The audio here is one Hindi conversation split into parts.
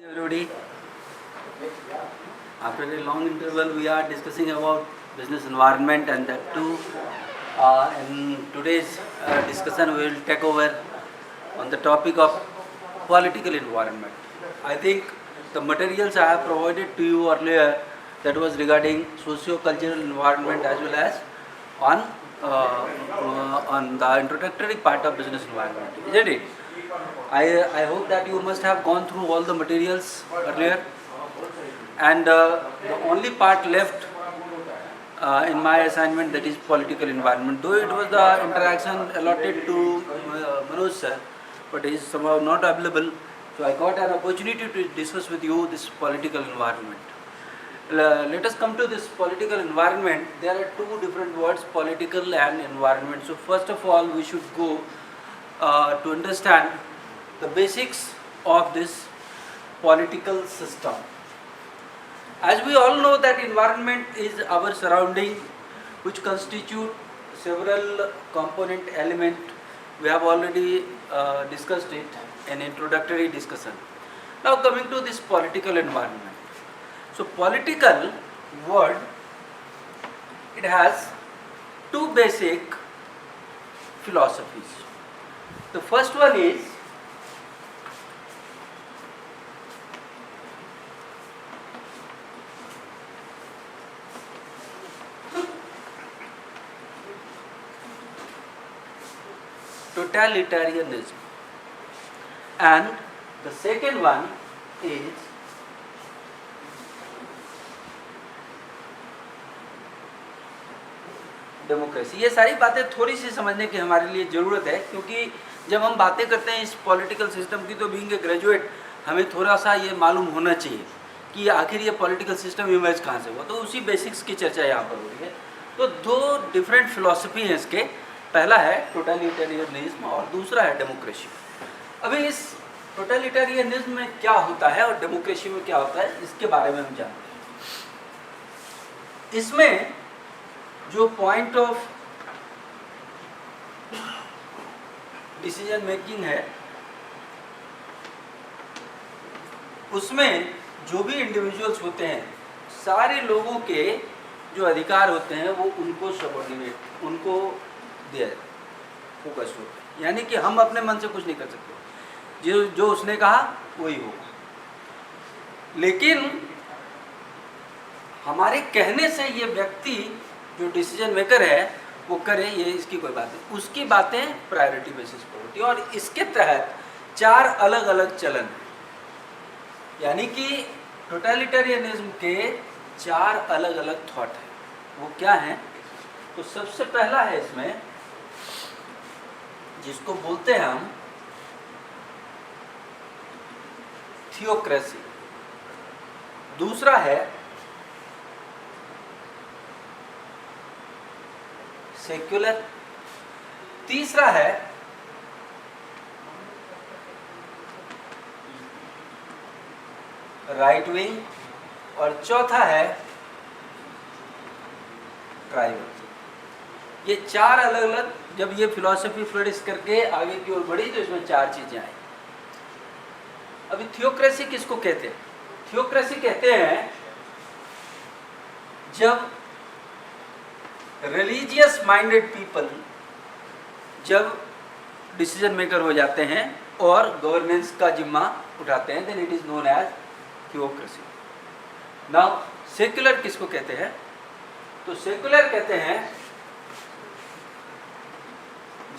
Everybody, after a long interval, we are discussing about business environment, and that too. In today's discussion, we will take over on the topic of political environment. I think the materials I have provided to you earlier, that was regarding socio-cultural environment as well as on the introductory part of business environment, isn't it? I hope that you must have gone through all the materials earlier, and the only part left in my assignment, that is political environment. Though it was the interaction allotted to Manoj sir, but he is somehow not available, so I got an opportunity to discuss with you this political environment. Let us come to this political environment. There are two different words, political and environment. So first of all, we should go to understand the basics of this political system. As we all know that environment is our surrounding, which constitute several component element. We have already discussed it in introductory discussion. Now coming to this political environment. So political word, it has two basic philosophies. The first one is totalitarianism, and the second one is democracy. ये सारी बातें थोड़ी सी समझने की हमारे लिए ज़रूरत है, क्योंकि जब हम बातें करते हैं इस पॉलिटिकल सिस्टम की, तो बीइंग ए ग्रेजुएट हमें थोड़ा सा ये मालूम होना चाहिए कि आखिर ये पॉलिटिकल सिस्टम इमर्ज कहाँ से हुआ. तो उसी बेसिक्स की चर्चा यहाँ पर हो रही है. तो दो डिफरेंट फिलॉसफी हैं इसके. पहला है टोटलिटेरियनिज्म और दूसरा है डेमोक्रेसी. अभी इस टोटलिटेरियनिज्म में क्या होता है और डेमोक्रेसी में क्या होता है, इसके बारे में हम जानते हैं. इसमें जो पॉइंट ऑफ डिसीजन मेकिंग है, उसमें जो भी इंडिविजुअल्स होते हैं, सारे लोगों के जो अधिकार होते हैं वो उनको सबऑर्डिनेट, उनको दिया फोकस होता है. यानी कि हम अपने मन से कुछ नहीं कर सकते, जो उसने कहा वही होगा. लेकिन हमारे कहने से ये व्यक्ति जो डिसीजन मेकर है वो करे, ये इसकी कोई बात नहीं. उसकी बातें प्रायोरिटी बेसिस पर होती है, और इसके तहत चार अलग अलग चलन हैं. यानी कि टोटलिटेरियनिज्म के चार अलग अलग थॉट हैं. वो क्या हैं? तो सबसे पहला है इसमें, जिसको बोलते हैं हम थियोक्रेसी. दूसरा है सेक्युलर. तीसरा है राइट विंग, और चौथा है ट्राइबल. ये चार अलग अलग, जब ये फिलॉसफी फ्लोरिश करके आगे की ओर बढ़ी तो इसमें चार चीजें आई. अभी थियोक्रेसी किसको कहते हैं? थियोक्रेसी कहते हैं जब रिलीजियस माइंडेड पीपल जब डिसीजन मेकर हो जाते हैं और गवर्नेंस का जिम्मा उठाते हैं, then it is known as theocracy. Now secular किसको कहते हैं? तो सेक्युलर कहते हैं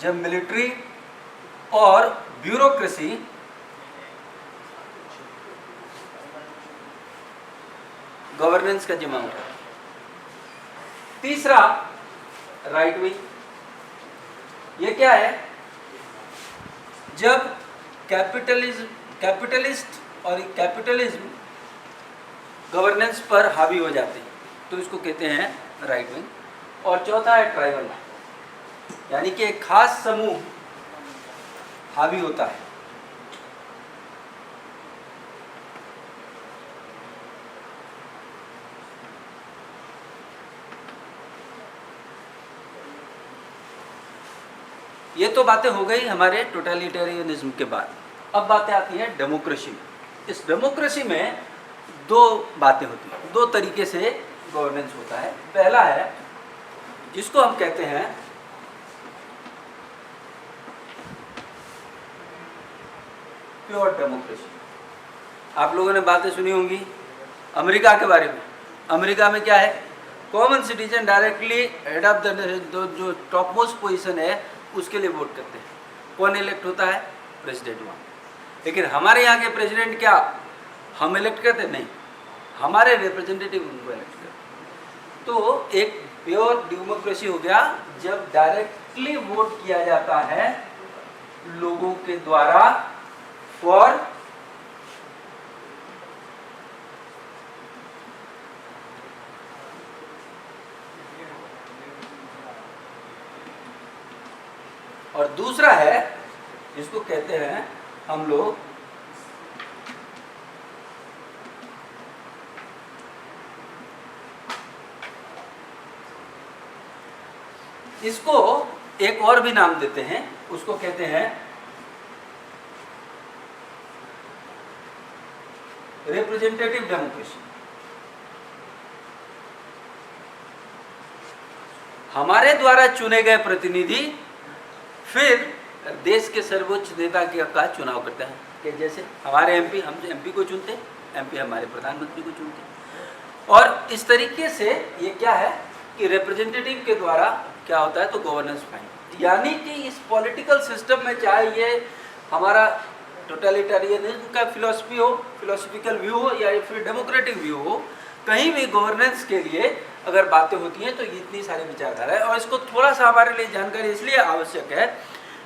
जब मिलिट्री और ब्यूरोक्रेसी गवर्नेंस का जिम्मा उठाते हैं. तीसरा राइट विंग. ये क्या है? जब कैपिटलिस्ट और कैपिटलिज्म गवर्नेंस पर हावी हो जाते हैं, तो इसको कहते हैं राइट विंग. और चौथा है ट्राइबल, यानी कि एक खास समूह हावी होता है. ये तो बातें हो गई हमारे टोटलिटेरियनिज्म के बाद. अब बातें आती हैं डेमोक्रेसी में. इस डेमोक्रेसी में दो बातें होती हैं, दो तरीके से गवर्नेंस होता है। पहला है जिसको हम कहते हैं प्योर डेमोक्रेसी। आप लोगों ने बातें सुनी होंगी अमेरिका के बारे में। अमेरिका में क्या है, common citizen directly head of the जो टॉप मोस्ट पोजिशन है उसके लिए वोट करते हैं। कौन इलेक्ट होता है, प्रेसिडेंट वहाँ। लेकिन हमारे यहाँ के प्रेसिडेंट क्या हम इलेक्ट करते, नहीं, हमारे रिप्रेजेंटेटिव उनको इलेक्ट करते। तो एक प्योर डेमोक्रेसी हो गया जब डायरेक्टली वोट किया जाता है लोगों के द्वारा फॉर और दूसरा है जिसको कहते हैं हम लोग इसको एक और भी नाम देते हैं, उसको कहते हैं रिप्रेजेंटेटिव डेमोक्रेसी। हमारे द्वारा चुने गए प्रतिनिधि फिर देश के सर्वोच्च नेता का चुनाव करते हैं कि जैसे हमारे एमपी, हम एमपी को चुनते, एमपी हमारे प्रधानमंत्री को चुनते। और इस तरीके से ये क्या है कि रिप्रेजेंटेटिव के द्वारा क्या होता है तो गवर्नेंस फाइन। यानी कि इस पॉलिटिकल सिस्टम में चाहे ये हमारा टोटलिटेरियनिज्म का फिलॉसफी हो, फिलोसफिकल व्यू हो या फिर डेमोक्रेटिक व्यू हो, कहीं भी गवर्नेंस के लिए अगर बातें होती हैं तो इतनी सारी विचारधारा है। और इसको थोड़ा सा हमारे लिए जानकारी इसलिए आवश्यक है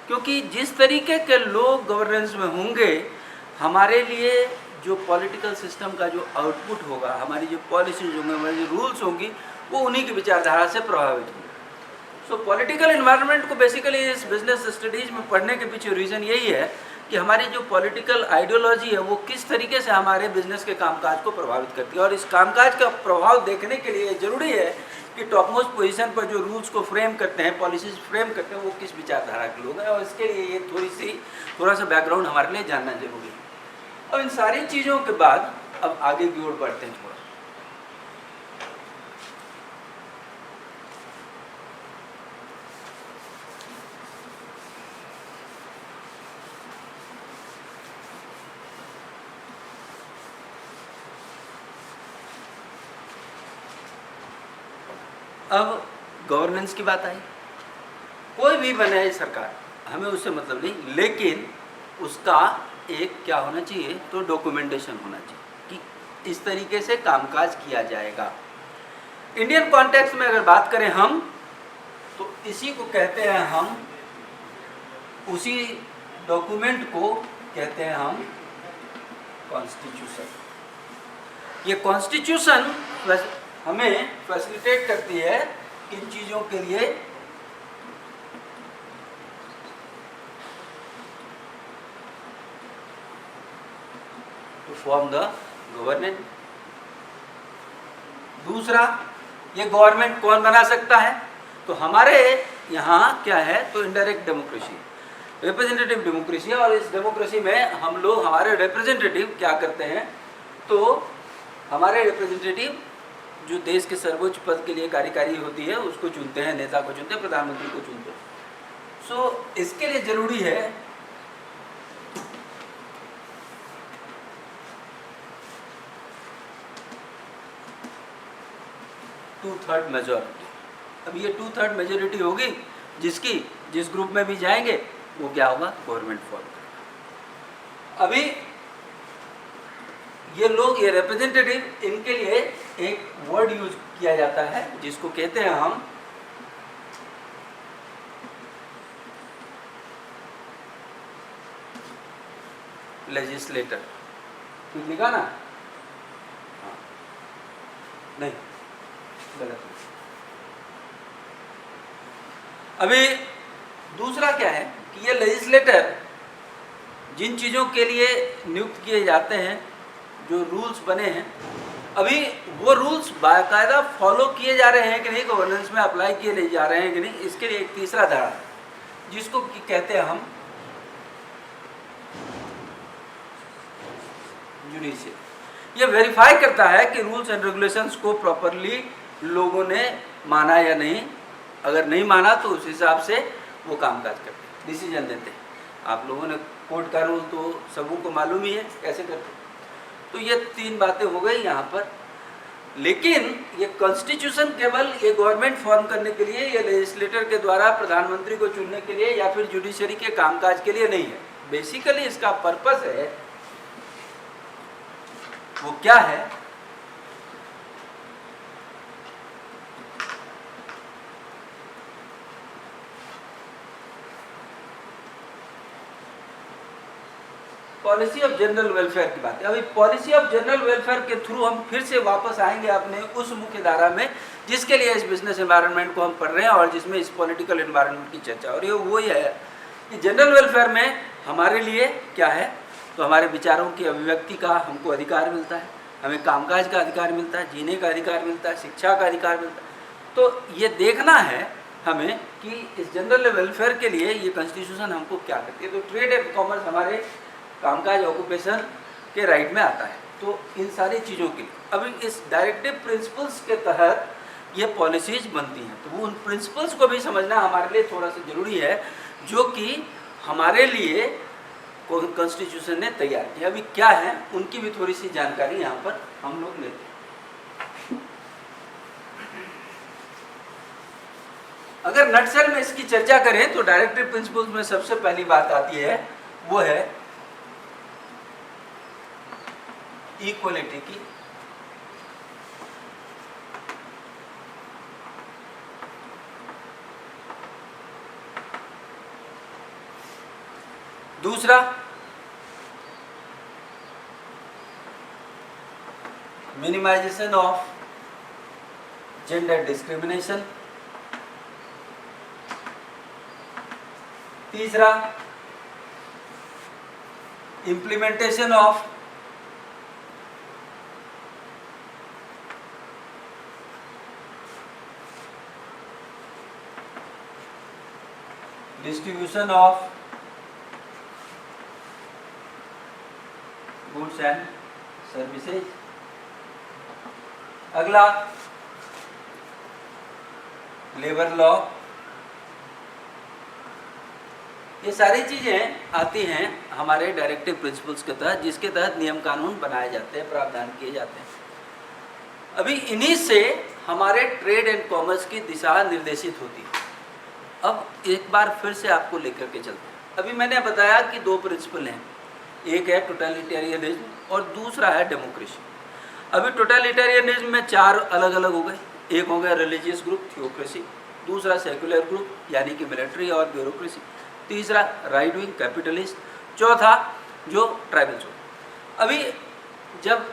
क्योंकि जिस तरीके के लोग गवर्नेंस में होंगे, हमारे लिए जो पॉलिटिकल सिस्टम का जो आउटपुट होगा, हमारी जो पॉलिसीज होंगी, हमारी जो रूल्स होंगी, वो उन्हीं की विचारधारा से प्रभावित होंगे। सो पॉलिटिकल इन्वायरमेंट को बेसिकली इस बिजनेस स्टडीज में पढ़ने के पीछे रीज़न यही है कि हमारी जो पॉलिटिकल आइडियोलॉजी है वो किस तरीके से हमारे बिजनेस के कामकाज को प्रभावित करती है। और इस कामकाज का प्रभाव देखने के लिए ज़रूरी है कि टॉप मोस्ट पोजीशन पर जो रूल्स को फ्रेम करते हैं, पॉलिसीज फ्रेम करते हैं, वो किस विचारधारा के लोग हैं। और इसके लिए ये थोड़ा सा बैकग्राउंड हमारे लिए जानना जरूरी है। और इन सारी चीज़ों के बाद अब आगे की ओर बढ़ते हैं। थोड़ा अब गवर्नेंस की बात आई। कोई भी बनाए सरकार, हमें उससे मतलब नहीं, लेकिन उसका एक क्या होना चाहिए तो डॉक्यूमेंटेशन होना चाहिए कि इस तरीके से कामकाज किया जाएगा। इंडियन कॉन्टेक्स्ट में अगर बात करें हम तो इसी को कहते हैं हम, उसी डॉक्यूमेंट को कहते हैं हम कॉन्स्टिट्यूशन। ये कॉन्स्टिट्यूशन हमें फैसिलिटेट करती है इन चीज़ों के लिए टू फॉर्म द गवर्नमेंट। दूसरा, ये गवर्नमेंट कौन बना सकता है तो हमारे यहाँ क्या है तो इनडायरेक्ट डेमोक्रेसी, रिप्रेजेंटेटिव डेमोक्रेसी। और इस डेमोक्रेसी में हम लोग, हमारे रिप्रेजेंटेटिव क्या करते हैं तो हमारे रिप्रेजेंटेटिव जो देश के सर्वोच्च पद के लिए कार्यकारी होती है उसको चुनते हैं, नेता को चुनते हैं, प्रधानमंत्री को चुनते हैं। सो इसके लिए जरूरी है टू-थर्ड मेजॉरिटी। अब ये टू-थर्ड मेजॉरिटी होगी जिस ग्रुप में भी जाएंगे वो क्या होगा, गवर्नमेंट फॉर्म करेगा। अभी ये लोग, ये रिप्रेजेंटेटिव, इनके लिए एक वर्ड यूज किया जाता है जिसको कहते हैं हम लेजिस्लेटर। ठीक लिखा ना? हाँ। नहीं, गलत। अभी दूसरा क्या है कि ये लेजिस्लेटर जिन चीज़ों के लिए नियुक्त किए जाते हैं, जो रूल्स बने हैं, अभी वो रूल्स बाकायदा फॉलो किए जा रहे हैं कि नहीं, गवर्नेंस में अप्लाई किए नहीं जा रहे हैं कि नहीं, इसके लिए एक तीसरा धारा है जिसको कहते हैं हम जुडिशियरी। ये वेरीफाई करता है कि रूल्स एंड रेगुलेशंस को प्रॉपरली लोगों ने माना या नहीं। अगर नहीं माना तो उस हिसाब से वो कामकाज करते हैं, डिसीजन देते हैं। आप लोगों ने कोर्ट का रूल तो सबों को मालूम ही है कैसे करते हैं। तो ये 3 बातें हो गई यहाँ पर। लेकिन ये कॉन्स्टिट्यूशन केवल ये गवर्नमेंट फॉर्म करने के लिए या लेजिस्लेटर के द्वारा प्रधानमंत्री को चुनने के लिए या फिर जुडिशरी के कामकाज के लिए नहीं है। बेसिकली इसका पर्पस है, वो क्या है, पॉलिसी ऑफ जनरल वेलफेयर की बात है। अभी पॉलिसी ऑफ जनरल वेलफेयर के थ्रू हम फिर से वापस आएंगे अपने उस मुख्य धारा में जिसके लिए इस बिजनेस एनवायरनमेंट को हम पढ़ रहे हैं और जिसमें इस पॉलिटिकल एनवायरनमेंट की चर्चा। और ये वही है कि जनरल वेलफेयर में हमारे लिए क्या है, तो हमारे विचारों की अभिव्यक्ति का हमको अधिकार मिलता है, हमें कामकाज का अधिकार मिलता है, जीने का अधिकार मिलता है, शिक्षा का अधिकार मिलता है। तो ये देखना है हमें कि इस जनरल वेलफेयर के लिए ये कॉन्स्टिट्यूशन हमको क्या करती है। तो ट्रेड एंड कॉमर्स हमारे कामकाज ऑक्यूपेशन के राइट में आता है। तो इन सारी चीज़ों के लिए अभी इस डायरेक्टिव प्रिंसिपल्स के तहत ये पॉलिसीज बनती हैं। तो वो उन प्रिंसिपल्स को भी समझना हमारे लिए थोड़ा सा ज़रूरी है, जो कि हमारे लिए कॉन्स्टिट्यूशन ने तैयार किया। अभी क्या है उनकी भी थोड़ी सी जानकारी यहाँ पर हम लोग लेते हैं। अगर नटसेल में इसकी चर्चा करें तो डायरेक्टिव प्रिंसिपल्स में सबसे पहली बात आती है, वो है इक्वलिटी की। दूसरा मिनिमाइजेशन ऑफ जेंडर डिस्क्रिमिनेशन। तीसरा implementation of distribution of goods and services. अगला लेबर लॉ। ये सारी चीज़ें आती हैं हमारे डायरेक्टिव प्रिंसिपल्स के तहत, जिसके तहत नियम कानून बनाए जाते हैं, प्रावधान किए जाते हैं। अभी इन्हीं से हमारे ट्रेड एंड कॉमर्स की दिशा निर्देशित होती है। अब एक बार फिर से आपको लेकर के चलते हैं। अभी मैंने बताया कि 2 प्रिंसिपल हैं, एक है टोटलिटेरियनिज्म और दूसरा है डेमोक्रेसी। अभी टोटलिटेरियनिज्म में 4 अलग अलग हो गए। एक हो गया रिलीजियस ग्रुप, थियोक्रेसी। दूसरा सेक्युलर ग्रुप यानी कि मिलिट्री और ब्यूरोक्रेसी। तीसरा राइट विंग कैपिटलिस्ट। चौथा जो ट्राइबल्स हो। अभी जब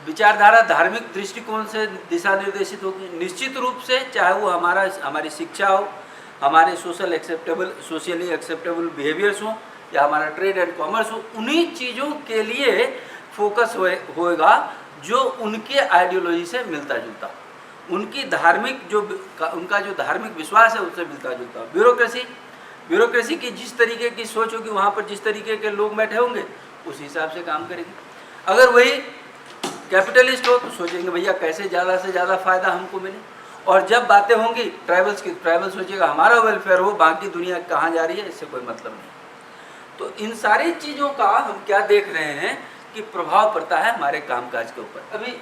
विचारधारा धार्मिक दृष्टिकोण से दिशा निर्देशित होगी, निश्चित रूप से चाहे वो हमारी शिक्षा हो, हमारे सोशली एक्सेप्टेबल बिहेवियर्स हो या हमारा ट्रेड एंड कॉमर्स हो, उन्हीं चीज़ों के लिए फोकस होएगा जो उनके आइडियोलॉजी से मिलता जुलता, उनकी उनका जो धार्मिक विश्वास है उससे मिलता जुलता। ब्यूरोक्रेसी की जिस तरीके की सोच होगी, वहाँ पर जिस तरीके के लोग बैठे होंगे उस हिसाब से काम करेंगे। अगर वही कैपिटलिस्ट हो तो सोचेंगे भैया कैसे ज़्यादा से ज़्यादा फ़ायदा हमको मिले। और जब बातें होंगी ट्राइबल्स की, ट्राइबल सोचेगा हमारा वेलफेयर हो, बाकी दुनिया कहाँ जा रही है इससे कोई मतलब नहीं। तो इन सारी चीज़ों का हम क्या देख रहे हैं कि प्रभाव पड़ता है हमारे कामकाज के ऊपर। अभी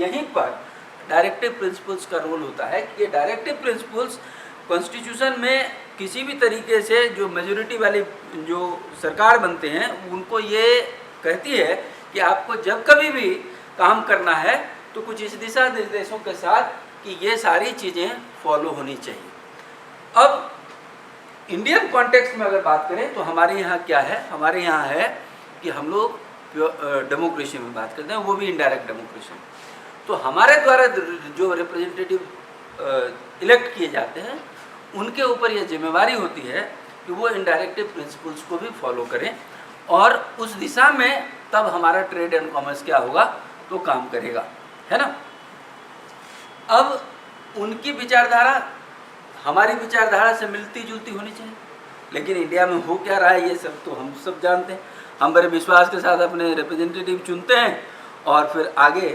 यहीं पर डायरेक्टिव प्रिंसिपल्स का रोल होता है कि ये डायरेक्टिव प्रिंसिपल्स कॉन्स्टिट्यूशन में किसी भी तरीके से जो मेजोरिटी वाली जो सरकार बनते हैं उनको ये कहती है कि आपको जब कभी भी काम करना है तो कुछ इस दिशा निर्देशों के साथ कि ये सारी चीज़ें फॉलो होनी चाहिए। अब इंडियन कॉन्टेक्स्ट में अगर बात करें तो हमारे यहाँ क्या है, हमारे यहाँ है कि हम लोग डेमोक्रेसी में बात करते हैं, वो भी इनडायरेक्ट डेमोक्रेसी। तो हमारे द्वारा जो रिप्रेजेंटेटिव इलेक्ट किए जाते हैं उनके ऊपर यह जिम्मेवारी होती है कि वो इनडायरेक्टिव प्रिंसिपल्स को भी फॉलो करें और उस दिशा में तब हमारा ट्रेड एंड कॉमर्स क्या होगा तो काम करेगा, है ना। अब उनकी विचारधारा हमारी विचारधारा से मिलती जुलती होनी चाहिए, लेकिन इंडिया में हो क्या रहा है ये सब तो हम सब जानते हैं। हम बड़े विश्वास के साथ अपने रिप्रेजेंटेटिव चुनते हैं और फिर आगे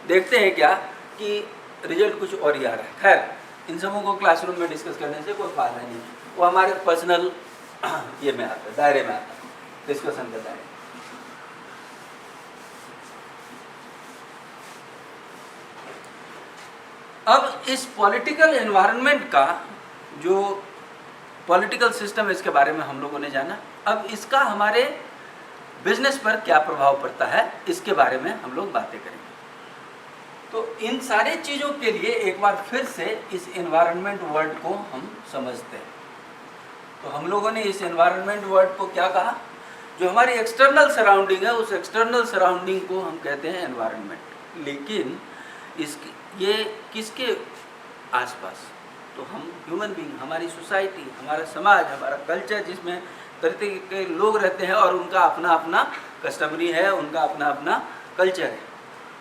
देखते हैं क्या कि रिजल्ट कुछ और ही आ रहा है। खैर इन सबों को क्लासरूम में डिस्कस करने से कोई फायदा नहीं, वो हमारे पर्सनल ये में आता है, दायरे में आता है, डिस्कशन का दायरे। अब इस पॉलिटिकल एनवायरनमेंट का जो पॉलिटिकल सिस्टम है इसके बारे में हम लोगों ने जाना। अब इसका हमारे बिजनेस पर क्या प्रभाव पड़ता है इसके बारे में हम लोग बातें करेंगे। तो इन सारी चीज़ों के लिए एक बार फिर से इस एनवायरनमेंट वर्ड को हम समझते हैं। तो हम लोगों ने इस एनवायरनमेंट वर्ड को क्या कहा, जो हमारी एक्सटर्नल सराउंडिंग है उस एक्सटर्नल सराउंडिंग को हम कहते हैं एनवायरनमेंट। लेकिन ये किसके आसपास, तो हम ह्यूमन बीइंग, हमारी सोसाइटी, हमारा समाज, हमारा कल्चर जिसमें तरह के लोग रहते हैं और उनका अपना अपना कस्टमरी है, उनका अपना अपना कल्चर है,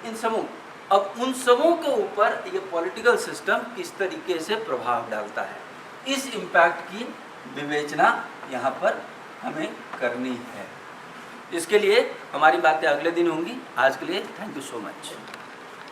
इन समूह। अब उन सबों के ऊपर ये पॉलिटिकल सिस्टम किस तरीके से प्रभाव डालता है, इस इम्पैक्ट की विवेचना यहाँ पर हमें करनी है। इसके लिए हमारी बातें अगले दिन होंगी। आज के लिए थैंक यू सो मच।